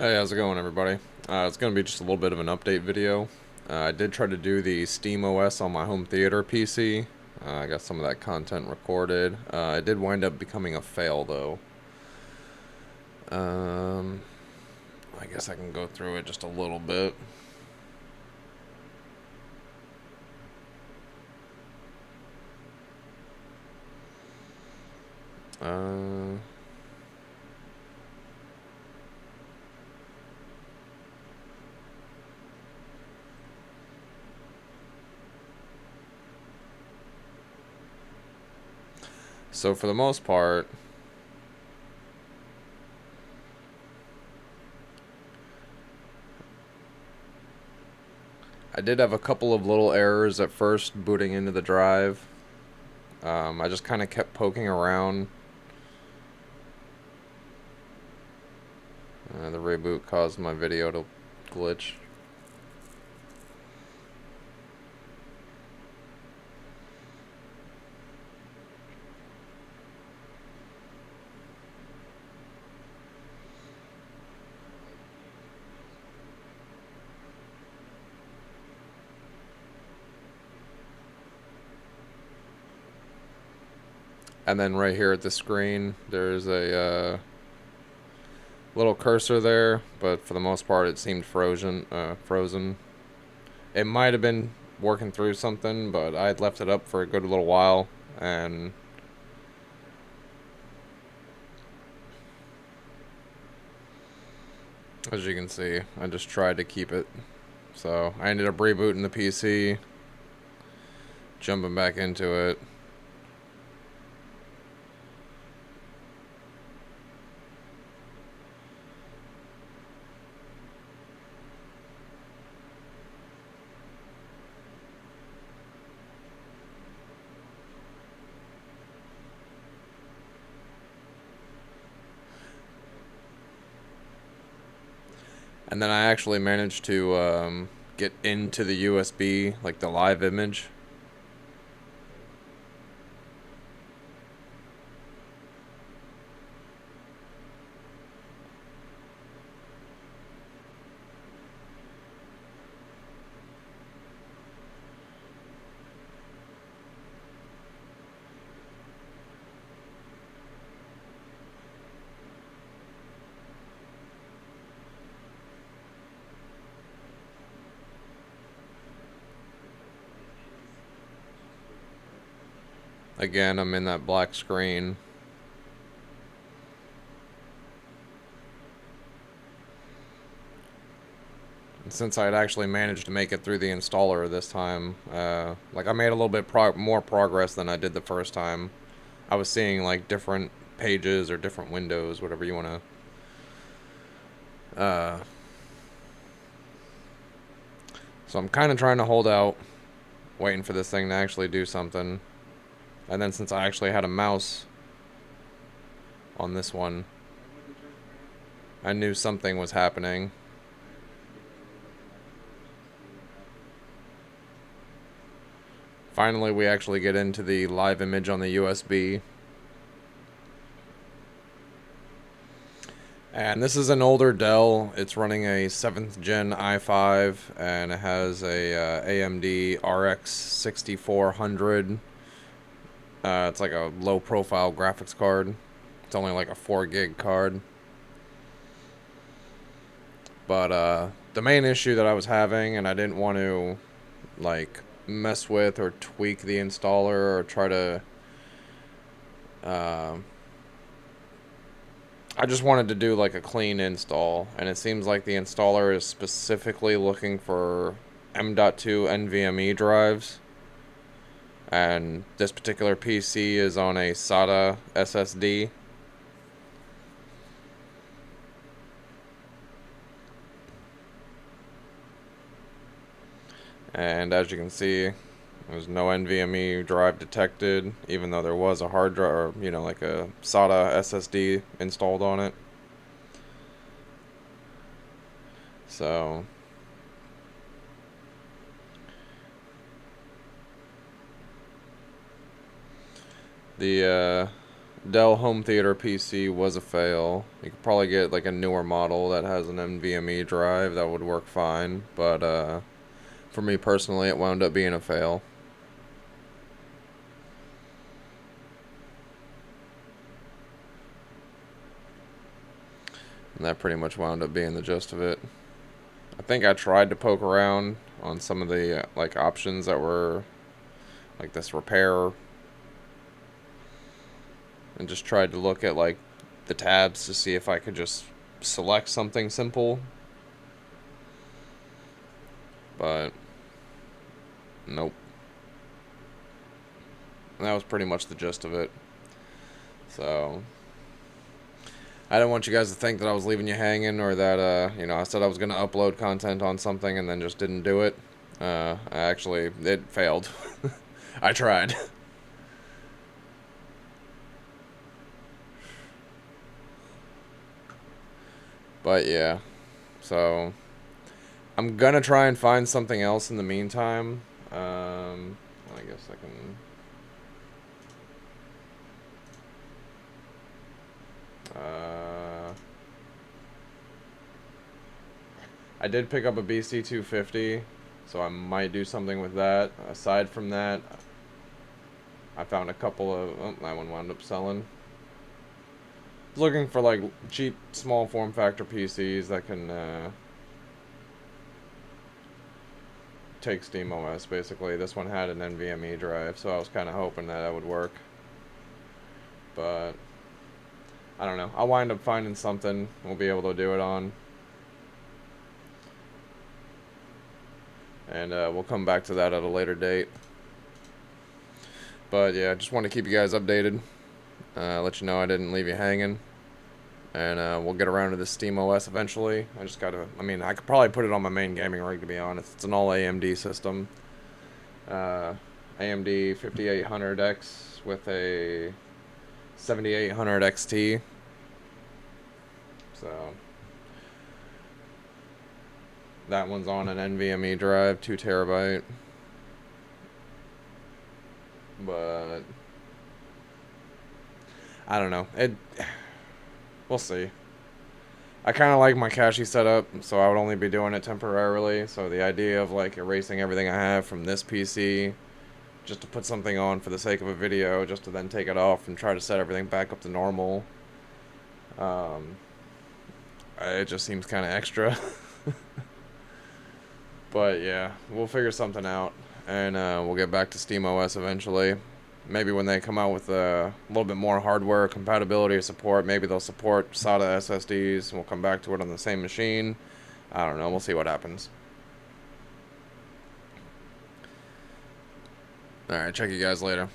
Hey, how's it going, everybody? It's going to be just a little bit of an update video. I did try to do the SteamOS on my home theater PC. I got some of that content recorded. It did wind up becoming a fail, though. Um, I guess I can go through it just a little bit. Uh, so for the most part, I did have a couple of little errors at first booting into the drive. I just kind of kept poking around. The reboot caused my video to glitch. And then right here at the screen, there's a little cursor there, but for the most part, it seemed frozen. It might have been working through something, but I had left it up for a good little while, and as you can see, I just tried to keep it. So I ended up rebooting the PC, jumping back into it. And then I actually managed to get into the USB, like the live image. Again, I'm in that black screen. And since I had actually managed to make it through the installer this time, like I made a little bit more progress than I did the first time. I was seeing like different pages or different windows, whatever you want to. So I'm kind of trying to hold out, waiting for this thing to actually do something. And then since I actually had a mouse on this one, I knew something was happening. Finally, we actually get into the live image on the USB. And this is an older Dell. It's running a 7th gen i5, and it has a AMD RX 6400. It's like a low profile graphics card. It's only like a 4 gig card. But the main issue that I was having, and I didn't want to like mess with or tweak the installer or try to I just wanted to do like a clean install, and it seems like the installer is specifically looking for M.2 NVMe drives, and this particular PC is on a SATA SSD. And as you can see, there's no NVMe drive detected, even though there was a hard drive, or, you know, like a SATA SSD installed on it. So the Dell home theater PC was a fail. You could probably get like a newer model that has an NVMe drive that would work fine, but for me personally, it wound up being a fail. And that pretty much wound up being the gist of it. I think I tried to poke around on some of the like options that were like this repair, and just tried to look at like the tabs to see if I could just select something simple. But nope. And that was pretty much the gist of it. So I didn't want you guys to think that I was leaving you hanging, or that I said I was going to upload content on something and then just didn't do it. It failed. I tried. But yeah, so I'm gonna try and find something else in the meantime. I guess I can. I did pick up a BC250, so I might do something with that. Aside from that, I found a couple of. Oh, that one wound up selling. Looking for like cheap, small form factor PCs that can take SteamOS. Basically, this one had an NVMe drive, so I was kind of hoping that would work. But I don't know. I'll wind up finding something we'll be able to do it on. And we'll come back to that at a later date. But yeah, just want to keep you guys updated. Let you know I didn't leave you hanging. And we'll get around to the SteamOS eventually. I could probably put it on my main gaming rig, to be honest. It's an all AMD system. AMD 5800X with a 7800 XT. So that one's on an NVMe drive, 2 terabyte. But I don't know. We'll see. I kind of like my cache setup, so I would only be doing it temporarily. So the idea of like erasing everything I have from this PC just to put something on for the sake of a video, just to then take it off and try to set everything back up to normal, it just seems kind of extra. But yeah, we'll figure something out, and we'll get back to SteamOS eventually. Maybe when they come out with a little bit more hardware compatibility or support, maybe they'll support SATA SSDs, and we'll come back to it on the same machine. I don't know. We'll see what happens. Alright, check you guys later.